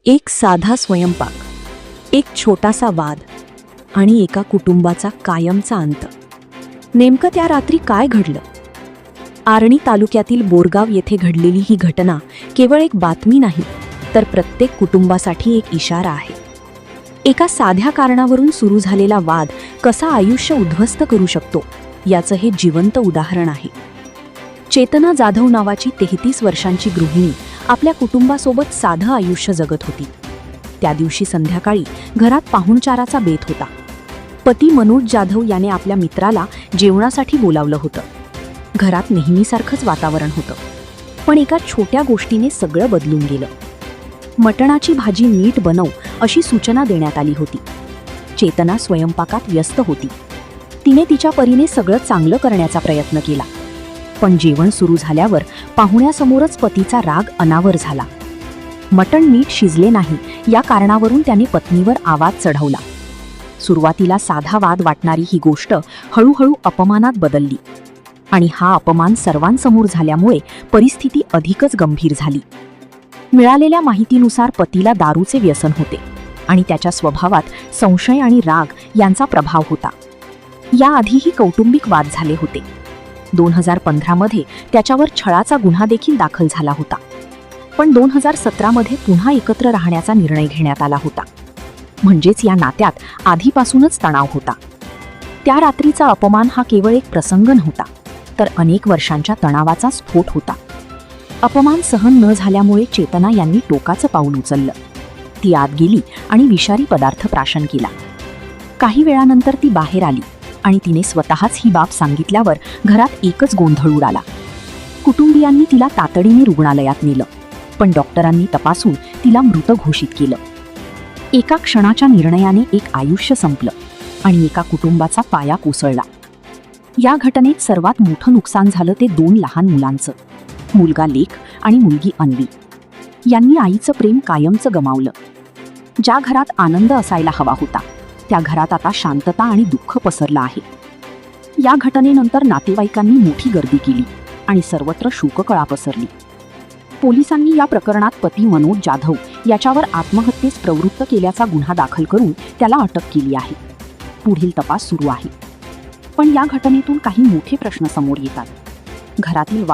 एक साधा स्वयंपाक, एक छोटासा वाद आणि एका कुटुंबाचा कायमचा अंत. नेमकं त्या रात्री काय घडलं? आर्णी तालुक्यातील बोरगाव येथे घडलेली ही घटना केवळ एक बातमी नाही, तर प्रत्येक कुटुंबासाठी एक इशारा आहे. एका साध्या कारणावरून सुरू झालेला वाद कसा आयुष्य उद्ध्वस्त करू शकतो, याचं हे जिवंत उदाहरण आहे. चेतना जाधव नावाची 33 वर्षांची गृहिणी आपल्या कुटुंबासोबत साधं आयुष्य जगत होती. त्या दिवशी संध्याकाळी घरात पाहुणचाराचा बेत होता. पती मनोज जाधव याने आपल्या मित्राला जेवणासाठी बोलावलं होतं. घरात नेहमीसारखंच वातावरण होतं, पण एका छोट्या गोष्टीने सगळं बदलून गेलं. मटणाची भाजी नीट बनव अशी सूचना देण्यात आली होती. चेतना स्वयंपाकात व्यस्त होती. तिने तिच्या परीने सगळं चांगलं करण्याचा प्रयत्न केला, पण जेवण सुरू झाल्यावर पाहुण्यासमोरच पतीचा राग अनावर झाला. मटण नीट शिजले नाही या कारणावरून त्याने पत्नीवर आवाज चढवला. सुरुवातीला साधा वाद वाटणारी ही गोष्ट हळूहळू अपमानात बदलली, आणि हा अपमान सर्वांसमोर झाल्यामुळे परिस्थिती अधिकच गंभीर झाली. मिळालेल्या माहितीनुसार पतीला दारूचे व्यसन होते आणि त्याच्या स्वभावात संशय आणि राग यांचा प्रभाव होता. याआधीही कौटुंबिक वाद झाले होते. 2015 मध्ये त्याच्यावर छळाचा गुन्हा देखील दाखल झाला होता, पण 2017 मध्ये पुन्हा एकत्र राहण्याचा निर्णय घेण्यात आला होता. म्हणजेच या नात्यात आधीपासूनच तणाव होता. त्या रात्रीचा अपमान हा केवळ एक प्रसंग नव्हता, तर अनेक वर्षांच्या तणावाचा स्फोट होता. अपमान सहन न झाल्यामुळे चेतना यांनी टोकाचं पाऊल उचललं. ती आत गेली आणि विषारी पदार्थ प्राशन केला. काही वेळानंतर ती बाहेर आली आणि तिने स्वतःच ही बाब सांगितल्यावर घरात एकच गोंधळ उडाला. कुटुंबियांनी तिला तातडीने रुग्णालयात नेलं, पण डॉक्टरांनी तपासून तिला मृत घोषित केलं. एका क्षणाच्या निर्णयाने एक आयुष्य संपलं आणि एका कुटुंबाचा पाया कोसळला. या घटनेत सर्वात मोठं नुकसान झालं ते 2 लहान मुलांचं. मुलगा लेख आणि मुलगी अन्वी. यांनी आईचं प्रेम कायमचं गमावलं. ज्या घरात आनंद असायला हवा होता, त्या घरात आता शांतता आणि दुःख पसरलं आहे. या घटनेनंतर नातेवाईकांनी मोठी गर्दी केली आणि सर्वत्र शोककळा पसरली. पोलिसांनी या प्रकरणात पती मनोज जाधव याच्यावर आत्महत्येस प्रवृत्त केल्याचा गुन्हा दाखल करून त्याला अटक केली आहे. पुढील तपास सुरू आहे. पण या घटनेतून काही मोठे प्रश्न समोर येतात. घरातील